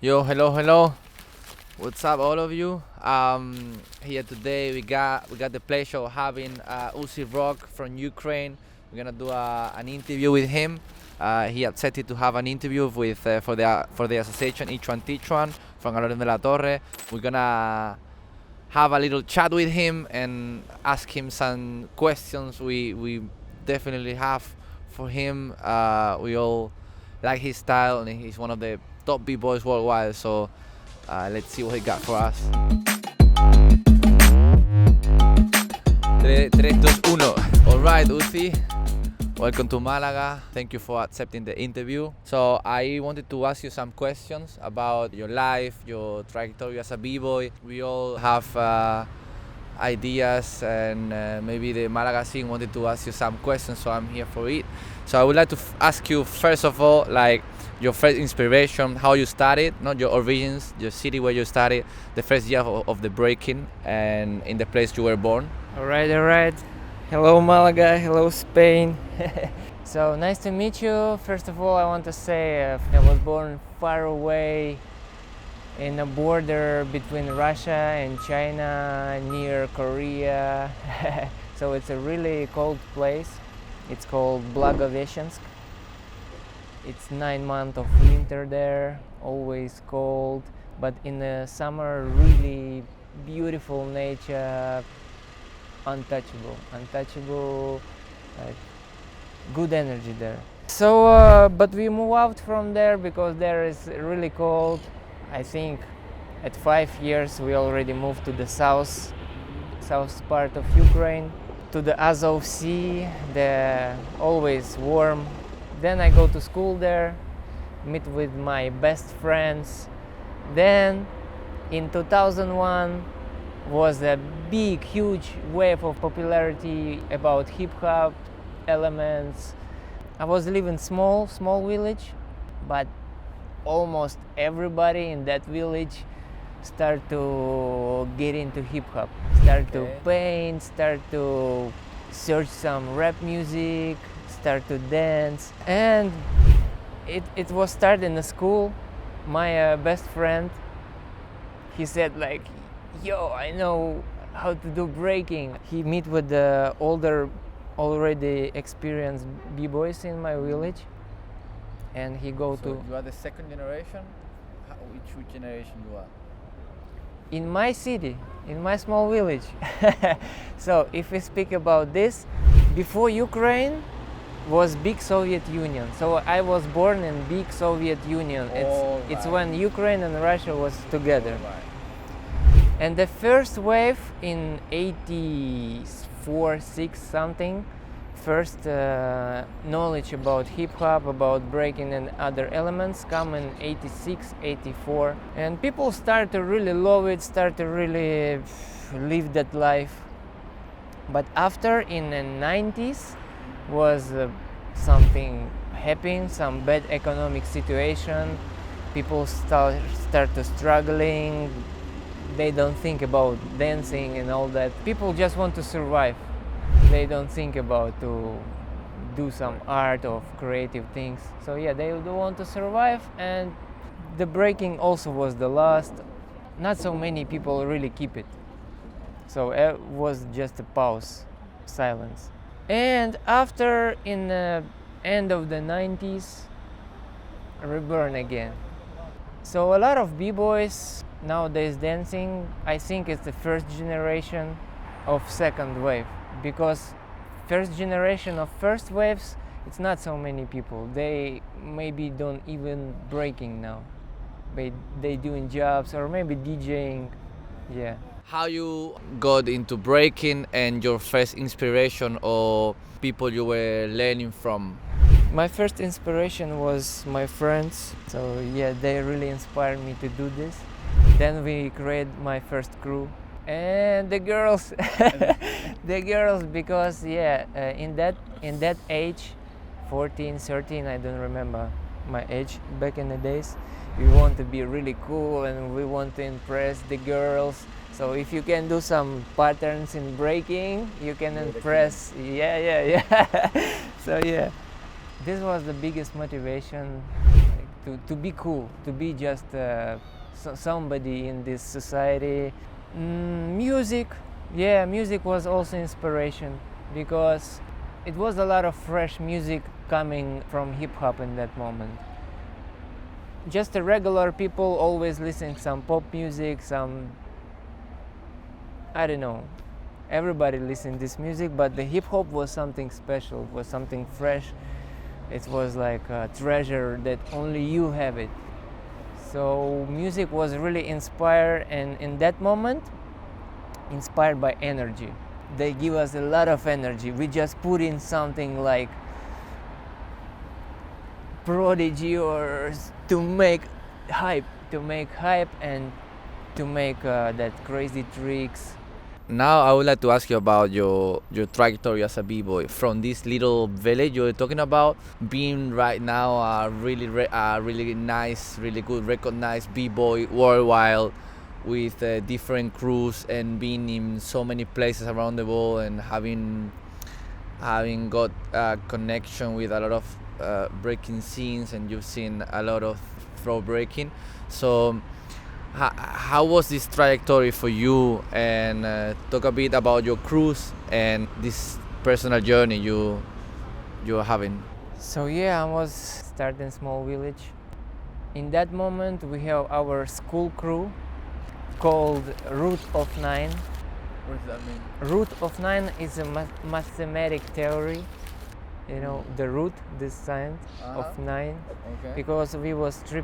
Yo, hello. What's up, all of you? Here today we got the pleasure of having Uzee Rock from Ukraine. We're gonna do an interview with him. He accepted to have an interview with for the association Each One Teach One from Aloren de la Torre. We're gonna have a little chat with him and ask him some questions we definitely have for him. We all like his style, and he's one of the top b-boys worldwide. So let's see what he got for us. 3, 2, 1. Alright, Uzee. Welcome to Málaga. Thank you for accepting the interview. So I wanted to ask you some questions about your life, your trajectory as a b-boy. We all have ideas, and maybe the Málaga scene wanted to ask you some questions, so I'm here for it. So I would like to ask you, first of all, like your first inspiration, how you started, not your origins, your city where you started, the first year of the breaking, and in the place you were born. All right. Hello, Malaga. Hello, Spain. So nice to meet you. First of all, I want to say I was born far away in a border between Russia and China, near Korea. So it's a really cold place. It's called Blagoveshchensk. It's 9 months of winter there, always cold, but in the summer really beautiful nature, untouchable, good energy there. So, but we move out from there because there is really cold. I think at 5 years we already moved to the south part of Ukraine, to the Azov Sea, the always warm. Then I go to school there, meet with my best friends. Then in 2001 was a big, huge wave of popularity about hip-hop elements. I was living small village, but almost everybody in that village start to get into hip-hop, start to paint, start to search some rap music, start to dance. And it was started in the school. My best friend, he said like, yo, I know how to do breaking. He meet with the older, already experienced b-boys in my village, and he go So to... you are the second generation? Which generation you are? In my city, in my small village. So if we speak about this, before Ukraine was big Soviet Union. So I was born in big Soviet Union. It's when Ukraine and Russia was together. And the first wave in 84, 6 something, first knowledge about hip-hop, about breaking and other elements come in 86, 84. And people start to really love it, start to really live that life. But after, in the 90s, was something happened, some bad economic situation. People start to struggling. They don't think about dancing and all that. People just want to survive. They don't think about to do some art or creative things. So yeah, they do want to survive, and the breaking also was the last. Not so many people really keep it. So it was just a pause, silence. And after, in the end of the 90s, reborn again. So a lot of b-boys nowadays dancing, I think it's the first generation of second wave, because first generation of first waves, it's not so many people. They maybe don't even breaking now. They doing jobs or maybe DJing. Yeah. How you got into breaking and your first inspiration or people you were learning from? My first inspiration was my friends. So yeah, they really inspired me to do this. Then we created my first crew. And the girls, because yeah, in that age, 14, 13, I don't remember my age back in the days. We want to be really cool and we want to impress the girls. So if you can do some patterns in breaking, you can impress. Yeah. So yeah, this was the biggest motivation, like, to be cool, to be just somebody in this society. Music, yeah, music was also inspiration because it was a lot of fresh music coming from hip hop in that moment. Just the regular people always listening some pop music, some, I don't know, everybody listened this music, but the hip hop was something special, was something fresh. It was like a treasure that only you have it. So music was really inspired, and in that moment, inspired by energy. They give us a lot of energy. We just put in something like prodigy or to make hype, and to make that crazy tricks. Now I would like to ask you about your trajectory as a b-boy from this little village you're talking about, being right now a really nice, really good, recognized b-boy worldwide with different crews and being in so many places around the world and having got a connection with a lot of breaking scenes, and you've seen a lot of flow breaking. So how was this trajectory for you, and talk a bit about your cruise and this personal journey you're having? So yeah, I was starting small village. In that moment, we have our school crew called Root of Nine. What does that mean? Root of Nine is a mathematic theory. You know, the root, this sign of nine, Okay. because we was three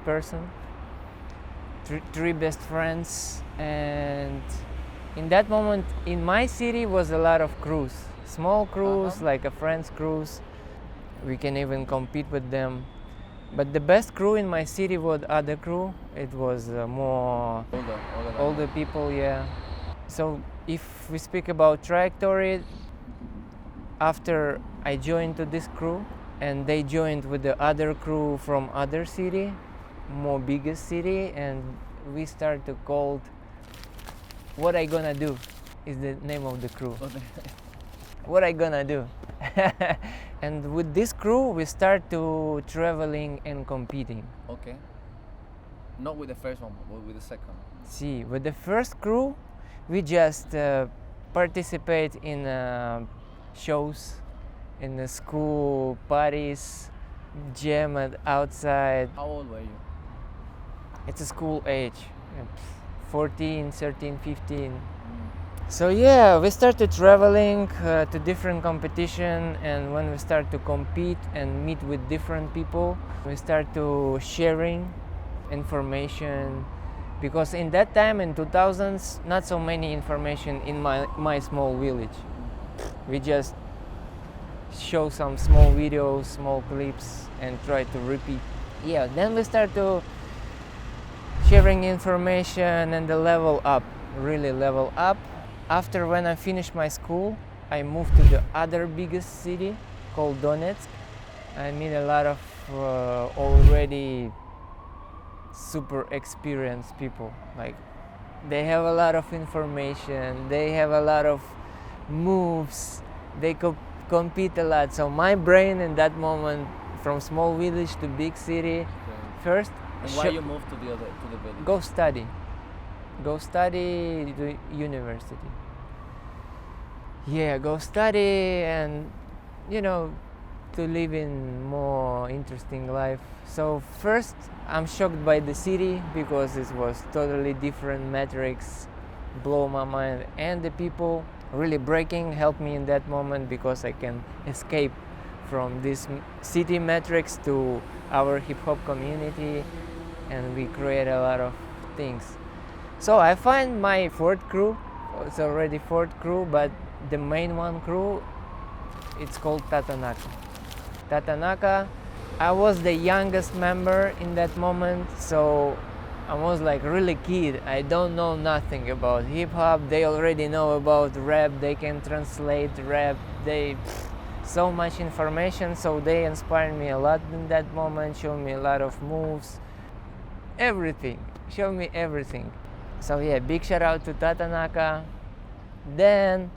best friends, and in that moment in my city was a lot of crews, small crews, like a friends crews. We can even compete with them, but the best crew in my city was other crew. It was more older people, yeah. So if we speak about trajectory, after I joined to this crew and they joined with the other crew from other city, more biggest city, and we start to call What I Gonna Do is the name of the crew. What I Gonna Do. And with this crew we start to traveling and competing. Okay. Not with the first one, but with the second. See, with the first crew we just participate in shows, in the school parties, jam outside. How old were you? It's a school age, 14, 13, 15. So yeah, we started traveling to different competition, and when we start to compete and meet with different people, we start to sharing information, because in that time in 2000s not so many information in my small village. We just show some small videos, small clips, and try to repeat. Yeah, then we start to sharing information and the level up, really level up. After when I finished my school, I moved to the other biggest city called Donetsk. I meet a lot of already super experienced people. Like, they have a lot of information, they have a lot of moves, they compete a lot. So my brain in that moment, from small village to big city, first. And why you moved to the village? Go study to university. Yeah, go study, and to live in more interesting life. So first I'm shocked by the city because it was totally different metrics, blow my mind, and the people really breaking helped me in that moment because I can escape from this city metrics to our hip hop community, and we create a lot of things. So I find my fourth crew. It's already fourth crew, but the main one crew, it's called Tatanaka. I was the youngest member in that moment, so I was like really kid. I don't know nothing about hip hop. They already know about rap. They can translate rap. So much information. So they inspired me a lot in that moment. Showed me a lot of moves, everything. Showed me everything. So yeah, big shout out to Tatanaka. Then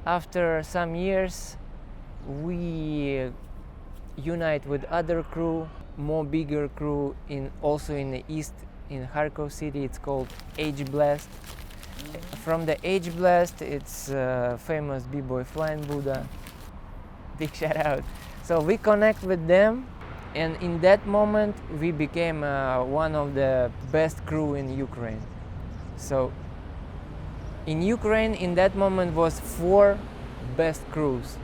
after some years, we unite with other crew more bigger crew in also in the east, in Kharkov city. It's called H Blast. From the H Blast, it's famous B-boy Flying Buddha. Big shout out. So we connect with them, and in that moment we became one of the best crew in Ukraine. So in Ukraine in that moment was 4 best crews,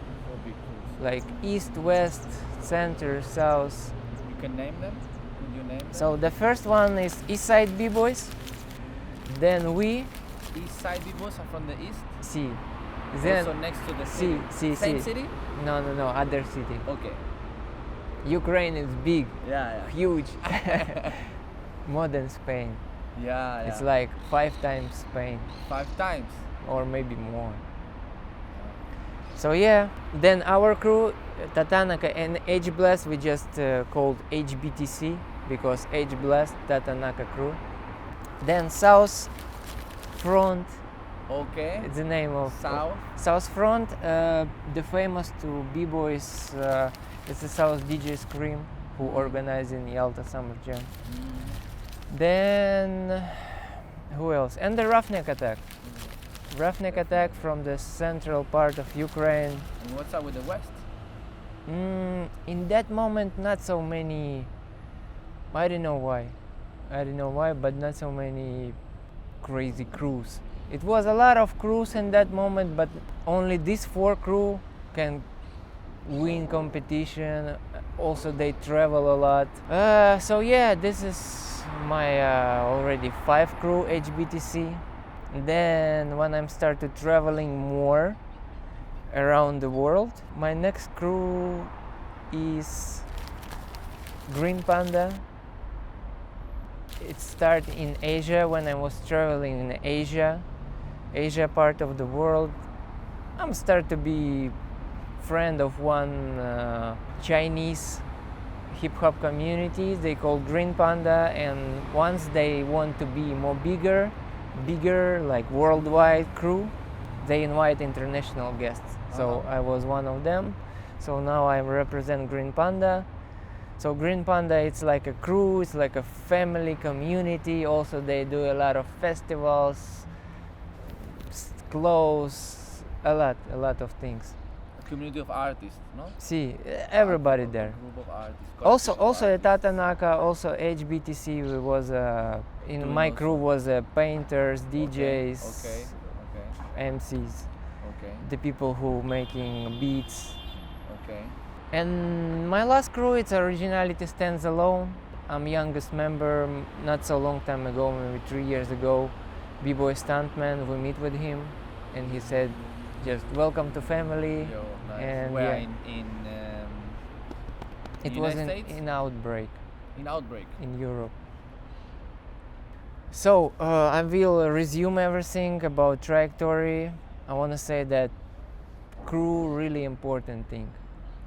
like east, west, center, south. You can name them? Could you name them? So the first one is East Side B-boys, then we East side B-boys are from the east? see. Then Also next to the city? Same city? No, other city. Okay. Ukraine is big, Yeah, huge, more than Spain. yeah. It's like 5 times Spain, 5 times. or maybe more. So yeah, then our crew, Tatanaka and H Blast, we just called HBTC because H Blast Tatanaka crew. Then South Front, Okay. it's the name of South. South Front, the famous to B-boys, it's the South DJ Scream who organized in Yalta Summer Jam. Then who else? And the Roughneck Attack. Roughneck Attack from the central part of Ukraine. And what's up with the west? In that moment, not so many. I don't know why, but not so many crazy crews. It was a lot of crews in that moment, but only these 4 crew can win competition. Also, they travel a lot. So yeah, this is my already 5 crew HBTC. Then when I'm started traveling more around the world, my next crew is Green Panda. It started in Asia when I was traveling in Asia part of the world. I'm start to be friend of one Chinese hip hop community. They call Green Panda, and once they want to be more bigger like worldwide crew, they invite international guests. So I was one of them. So now I represent Green Panda. So Green Panda, it's like a crew, it's like a family community. Also they do a lot of festivals, clothes, a lot of things. A community of artists, no? See, everybody there. Group of artists. Also at Tatanaka, also HBTC was in Doing my also. crew was painters, DJs, Okay. MCs, Okay. the people who making beats. Okay. And my last crew, it's Originality Stands Alone. I'm youngest member. Not so long time ago, maybe 3 years ago, B-boy stuntman. We meet with him, and he said, "Just welcome to family." Yo, nice. And Where yeah, it in was United States? in Outbreak in Outbreak. in Europe. So I will resume everything about trajectory. I want to say that crew really important thing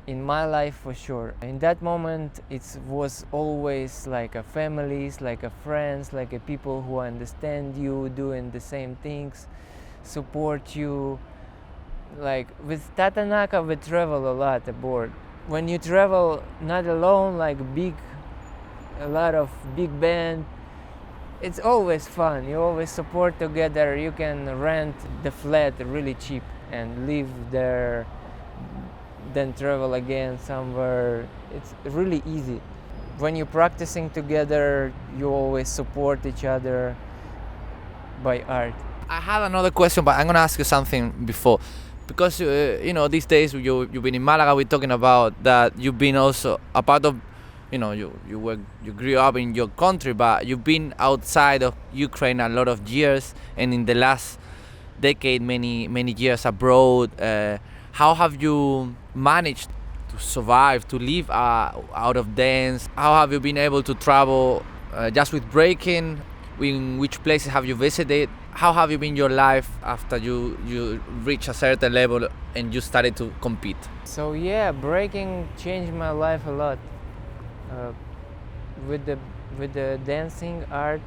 in my life for sure. In that moment, it was always like a families, like a friends, like a people who understand you, doing the same things, support you. Like with Tatanaka, we travel a lot aboard. When you travel not alone, like a lot of big band, it's always fun. You always support together. You can rent the flat really cheap and live there, then travel again somewhere. It's really easy. When you're practicing together, you always support each other by art. I had another question, but I'm gonna ask you something before, because these days you've been in Málaga. We're talking about that you've been also a part of, you grew up in your country, but you've been outside of Ukraine a lot of years, and in the last decade, many years abroad. How have you managed to survive, to live out of dance? How have you been able to travel just with breaking? In which places have you visited? How have you been your life after you reach a certain level and you started to compete? So yeah, breaking changed my life a lot. With the dancing art,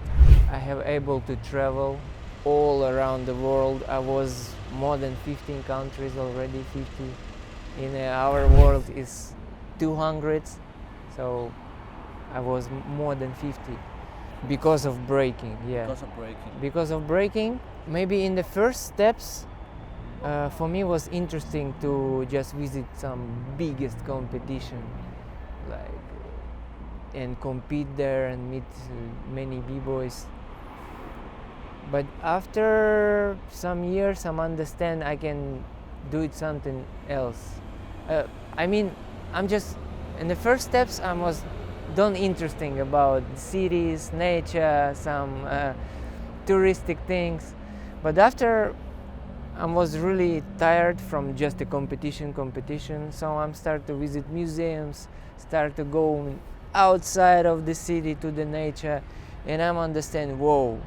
I have able to travel all around the world. I was more than 15 countries already, 50. In our world is 200, so I was more than 50 because of breaking. Yeah. Because of breaking. Because of breaking, maybe in the first steps, for me was interesting to just visit some biggest competition, like, and compete there and meet many b-boys. But after some years, I understand I can do it something else. I mean, I'm just in the first steps. I was don't interesting about cities, nature, some touristic things. But after, I was really tired from just the competition. So I'm start to visit museums, start to go outside of the city to the nature, and I'm understand, whoa,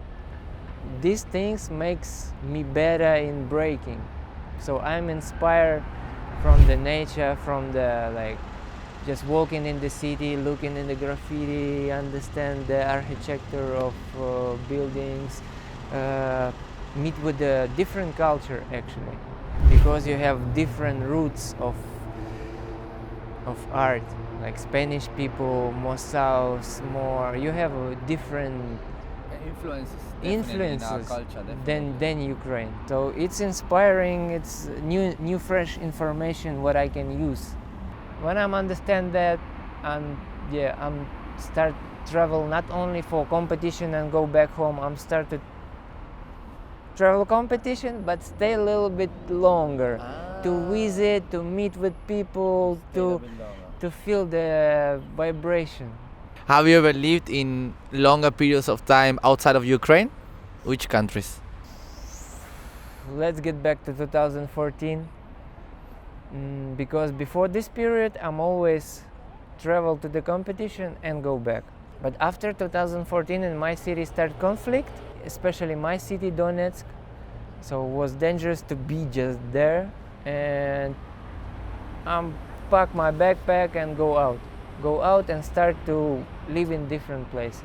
these things makes me better in breaking. So I'm inspired from the nature, from the like just walking in the city, looking in the graffiti, understand the architecture of buildings, meet with the different culture actually, because you have different roots of art, like Spanish people, more south, more, you have a different influences in our culture, definitely. than Ukraine. So it's inspiring, it's new fresh information what I can use. When I'm understand that, I'm start travel not only for competition and go back home. I'm started travel competition, but stay a little bit longer to visit, to meet with people, to feel the vibration. Have you ever lived in longer periods of time outside of Ukraine? Which countries? Let's get back to 2014. Because before this period, I'm always travel to the competition and go back. But after 2014 in my city start conflict, especially my city Donetsk, so it was dangerous to be just there, and I'm pack my backpack and go out and start to live in different places.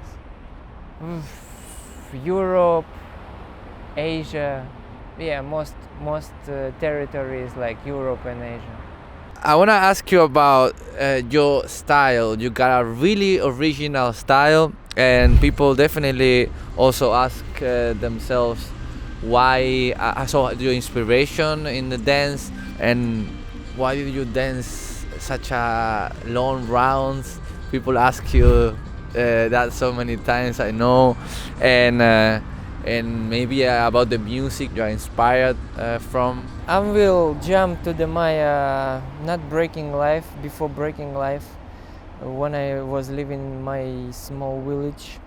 Europe, Asia, yeah, most territories like Europe and Asia. I want to ask you about your style. You got a really original style, and people definitely also ask themselves why. I saw your inspiration in the dance, and why did you dance such a long rounds? People ask you that so many times, I know, and maybe about the music you are inspired from. I will jump to my not breaking life. Before breaking life, when I was living in my small village,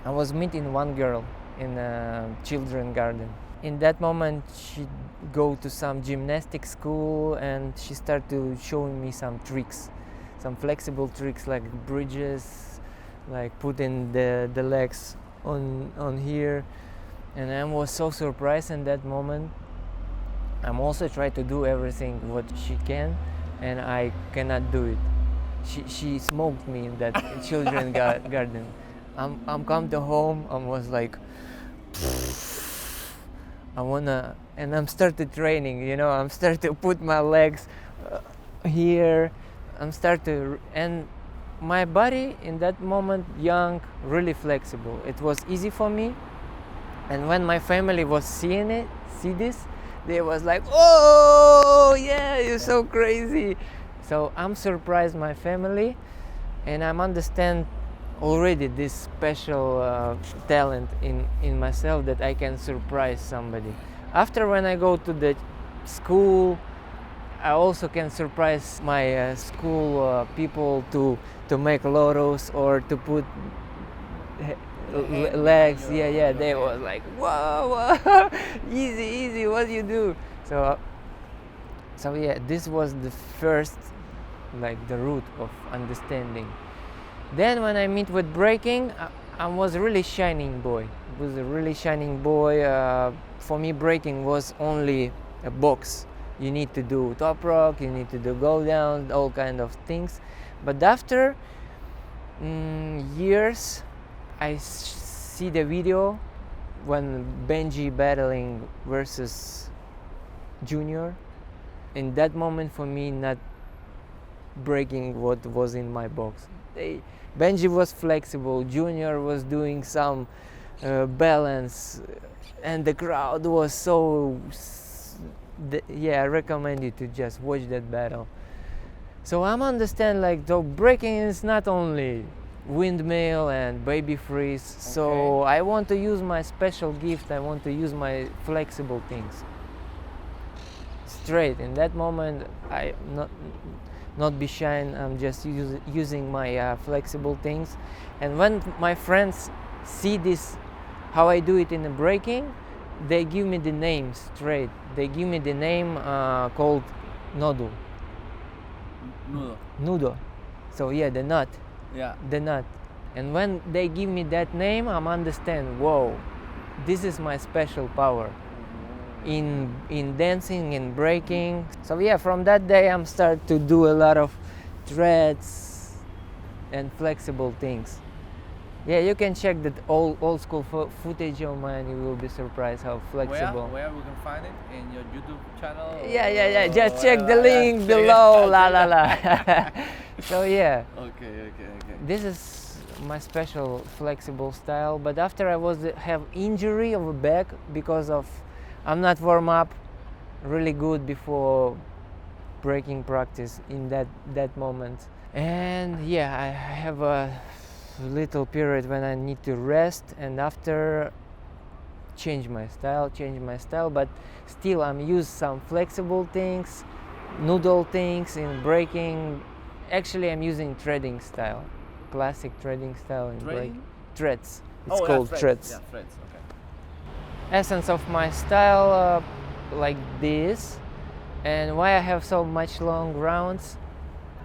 I was meeting one girl in a children garden. In that moment, she go to some gymnastic school, and she started to showing me some tricks, some flexible tricks like bridges, like putting the legs on here, and I was so surprised in that moment. I'm also trying to do everything what she can, and I cannot do it. She smoked me in that children garden. I'm come to home. I was like, I wanna, and I'm started training. You know, I'm started to put my legs here. I'm start to, and my body in that moment, young, really flexible. It was easy for me. And when my family was see this, they was like, "Oh, yeah, you're so crazy." So I'm surprised my family, and I'm understand already this special talent in myself that I can surprise somebody. After when I go to the school, I also can surprise my school people to make lotos or to put legs. Yeah. They was like, whoa, easy, what do you do? So yeah, this was the first, like the root of understanding. Then when I meet with breaking, I was a really shining boy. It was a really shining boy. For me, breaking was only a box. You need to do top rock, you need to do go down, all kind of things. But after years, I see the video when Benji battling versus Junior. In that moment, for me, not breaking what was in my box. Benji was flexible, Junior was doing some balance, and the crowd was so yeah, I recommend you to just watch that battle. So I'm understand like the breaking is not only windmill and baby freeze, so I want to use my special gift, I want to use my flexible things straight. In that moment I not be shy, I'm just using my flexible things. And when my friends see this, how I do it in the breaking, they give me the name straight. They give me the name called nodu. Nudo. So yeah, the nut. Yeah. The nut. And when they give me that name, I'm understand, whoa, this is my special power in dancing, in breaking. So yeah, from that day I'm start to do a lot of threads and flexible things. Yeah, you can check that old school footage of mine. You will be surprised how flexible. Where we can find it? In your YouTube channel? Yeah. Just check the link below. La. So yeah. Okay. This is my special flexible style. But after I have injury of a back because of I'm not warm up really good before breaking practice in that moment. And yeah, I have a little period when I need to rest, and after change my style, but still I'm use some flexible things, noodle things in breaking. Actually I'm using threading style, classic threading style in breaking. Threads. It's called threads. Yeah, threads. Okay. Essence of my style like this. And why I have so much long rounds,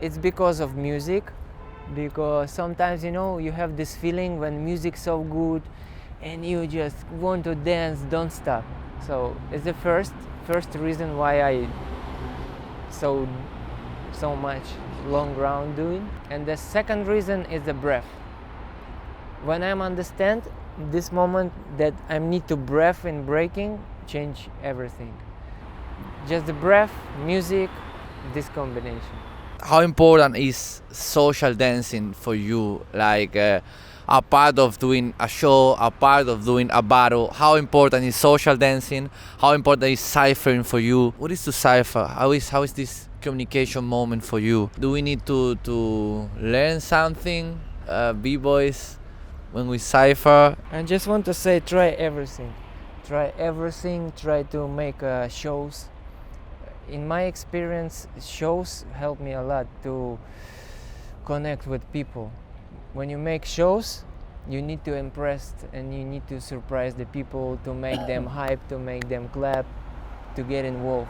it's because of music. Because sometimes, you know, you have this feeling when music's so good and you just want to dance, don't stop. So it's the first reason why I so much long round doing. And the second reason is the breath. When I understand this moment that I need to breath in breaking, change everything. Just the breath, music, this combination. How important is social dancing for you? Like a part of doing a show, a part of doing a battle. How important is social dancing? How important is ciphering for you? What is to cipher? How is this communication moment for you? Do we need to learn something, b-boys, when we cipher? I just want to say, try everything. Try to make shows. In my experience, shows help me a lot to connect with people. When you make shows, you need to impress and you need to surprise the people, to make them hype, to make them clap, to get involved.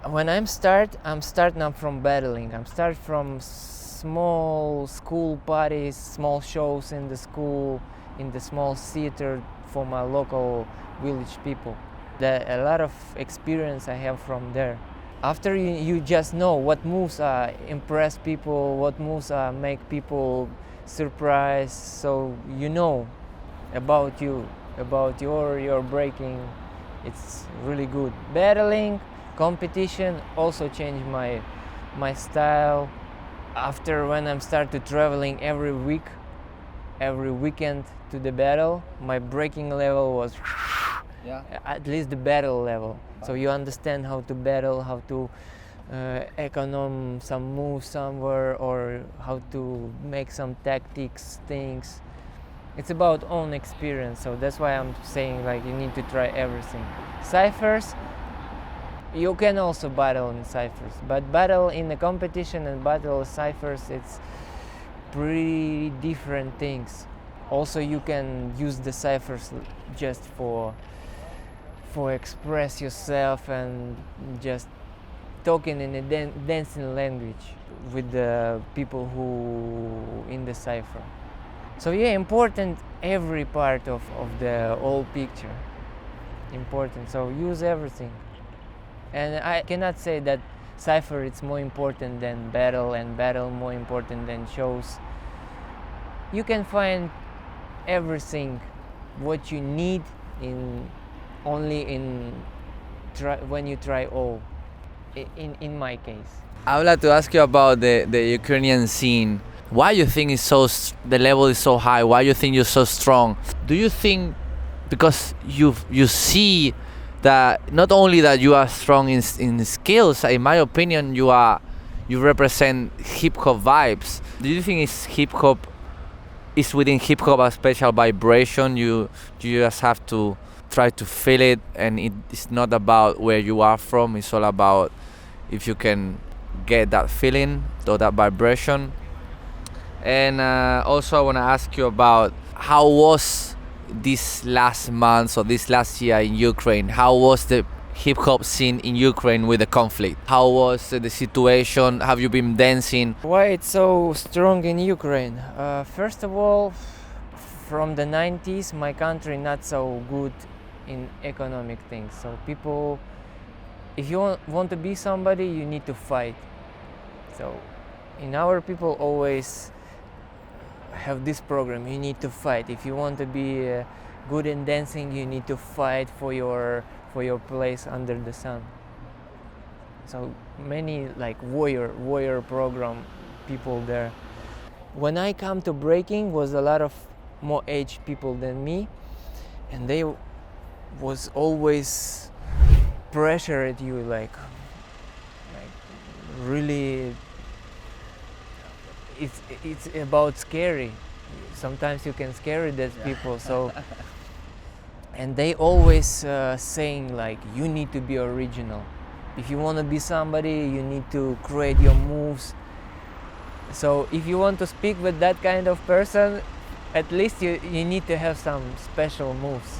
When I'm starting up from battling. I'm start from small school parties, small shows in the school, in the small theater for my local village people. A lot of experience I have from there. After you just know what moves impress people, what moves make people surprised, so you know about your breaking. It's really good. Battling, competition also changed my style. After when I'm started traveling every weekend to the battle, my breaking level was at least the battle level. So you understand how to battle, how to econom some moves somewhere, or how to make some tactics things. It's about own experience, so that's why I'm saying like you need to try everything. Ciphers, you can also battle in ciphers, but battle in the competition and battle ciphers, it's pretty different things. Also you can use the ciphers just for express yourself and just talking in a dancing language with the people who in the cipher. So yeah, important every part of the whole picture. Important, so use everything. And I cannot say that cipher is more important than battle and battle more important than shows. You can find everything what you need when you try all, in my case. I would like to ask you about the Ukrainian scene. Why you think it's the level is so high? Why you think you're so strong? Do you think because you see that not only that you are strong in skills, in my opinion, you represent hip hop vibes. Do you think it's hip hop? Is within hip hop a special vibration? You just have to try to feel it, and it's not about where you are from. It's all about if you can get that feeling or that vibration. And also I want to ask you about how was this last month or this last year in Ukraine? How was the hip hop scene in Ukraine with the conflict? How was the situation? Have you been dancing? Why it's so strong in Ukraine? First of all, from the 90s, my country not so good in economic things. So people, if you want to be somebody, you need to fight. So in our people always have this program, you need to fight. If you want to be good in dancing, you need to fight for your place under the sun. So many like warrior program people there. When I come to breaking, was a lot of more aged people than me, and they was always pressure at you, like really. It's about scary. Sometimes you can scare these people. So, and they always saying like you need to be original. If you want to be somebody, you need to create your moves. So if you want to speak with that kind of person, at least you need to have some special moves.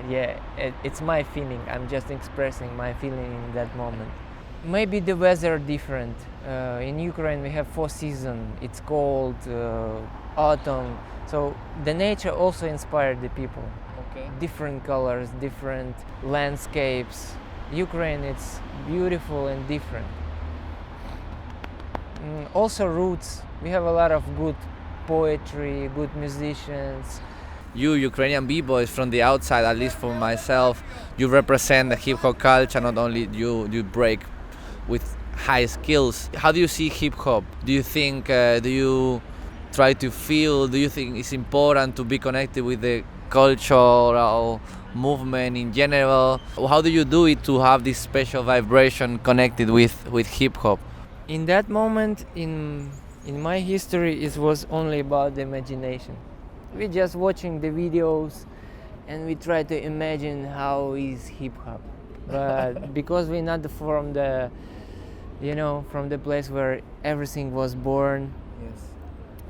Yeah, it's my feeling. I'm just expressing my feeling in that moment. Maybe the weather different. In Ukraine we have 4 seasons. It's cold, autumn. So the nature also inspired the people. Okay. Different colors, different landscapes. Ukraine, it's beautiful and different. Also roots. We have a lot of good poetry, good musicians. You Ukrainian b-boys from the outside, at least for myself, you represent the hip hop culture. Not only you break with high skills. How do you see hip hop? Do you think do you try to feel? Do you think it's important to be connected with the cultural movement in general? How do you do it to have this special vibration connected with hip hop? In that moment in my history, it was only about the imagination. We just watching the videos and we try to imagine how is hip hop. But because we're not from the from the place where everything was born. Yes.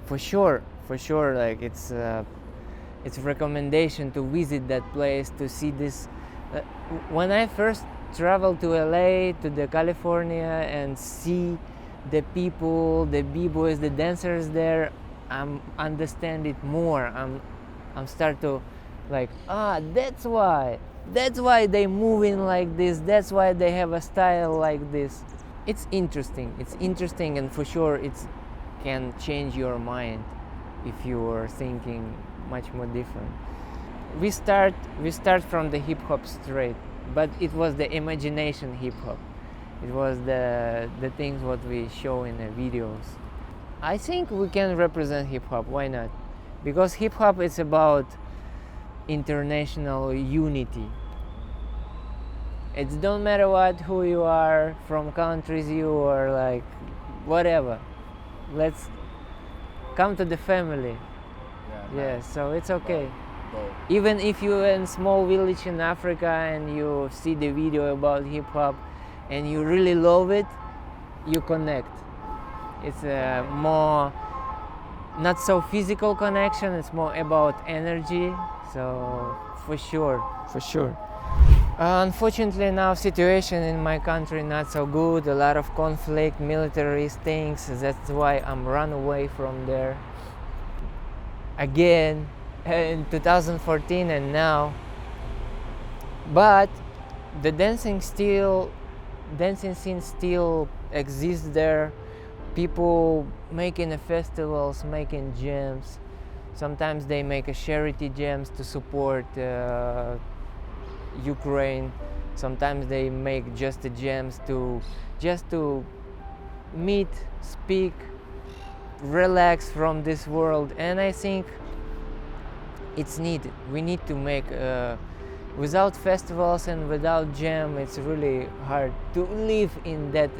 For sure, like it's a recommendation to visit that place, to see this. When I first traveled to LA, to the California, and see the people, the b-boys, the dancers there, I'm understand it more. I'm start to like, that's why they moving like this, that's why they have a style like this. It's interesting, and for sure it can change your mind if you are thinking much more different. We start from the hip hop straight, but it was the imagination hip hop. It was the things what we show in the videos. I think we can represent hip hop. Why not? Because hip hop is about international unity. It don't matter who you are, from countries you are, like whatever. Let's come to the family. Yeah, so it's okay. Even if you're in small village in Africa and you see the video about hip hop and you really love it, you connect. It's a more not so physical connection, it's more about energy. So for sure. Unfortunately now situation in my country not so good, a lot of conflict, military things. That's why I'm run away from there again in 2014 and now. But the dancing scene still exists there. People making the festivals, making jams. Sometimes they make a charity jams to support Ukraine. Sometimes they make just the jams to meet, speak, relax from this world, and I think it's needed. We need to make without festivals and without jam, it's really hard to live in that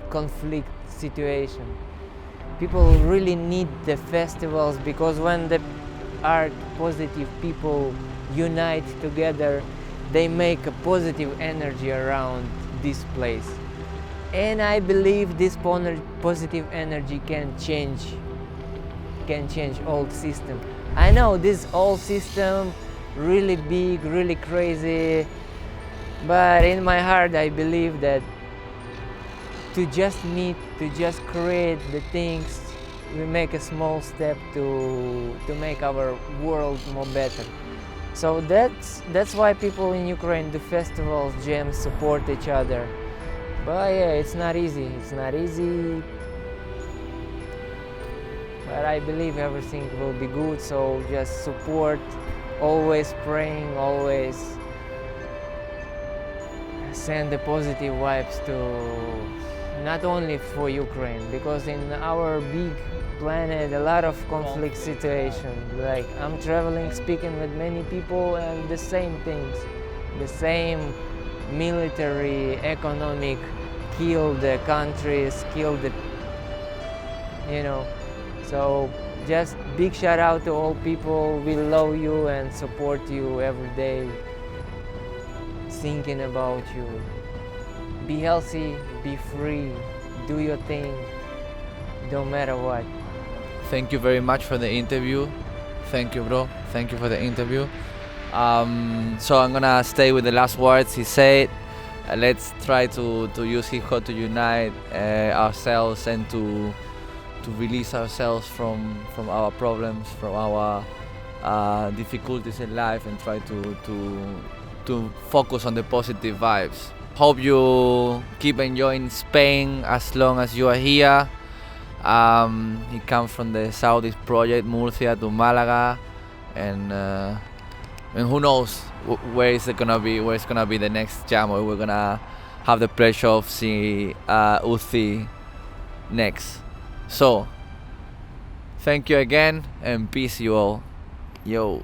conflict situation. People really need the festivals, because when the art positive people unite together, they make a positive energy around this place. And I believe this positive energy can change old system. I know this old system really big, really crazy, but in my heart I believe that to just meet, to just create the things, we make a small step to make our world more better. So that's why people in Ukraine do festivals, jams, support each other. But yeah, it's not easy. It's not easy. But I believe everything will be good. So just support, always praying, always send the positive vibes to not only for Ukraine, because in our big planet a lot of conflict situation. Like I'm traveling, speaking with many people, and the same things, the same military, economic, kill the countries, kill the, So just big shout out to all people. We love you and support you every day, thinking about you. Be healthy, be free, do your thing, don't matter what. Thank you very much for the interview. Thank you, bro. Thank you for the interview. So I'm gonna stay with the last words he said. Let's try to use hip hop to unite ourselves and to release ourselves from our problems, from our difficulties in life, and try to focus on the positive vibes. Hope you keep enjoying Spain as long as you are here. He comes from the Southeast project, Murcia to Málaga, and who knows where it's gonna be the next jam, or we're gonna have the pleasure of seeing Uzee next. So thank you again, and peace you all. Yo.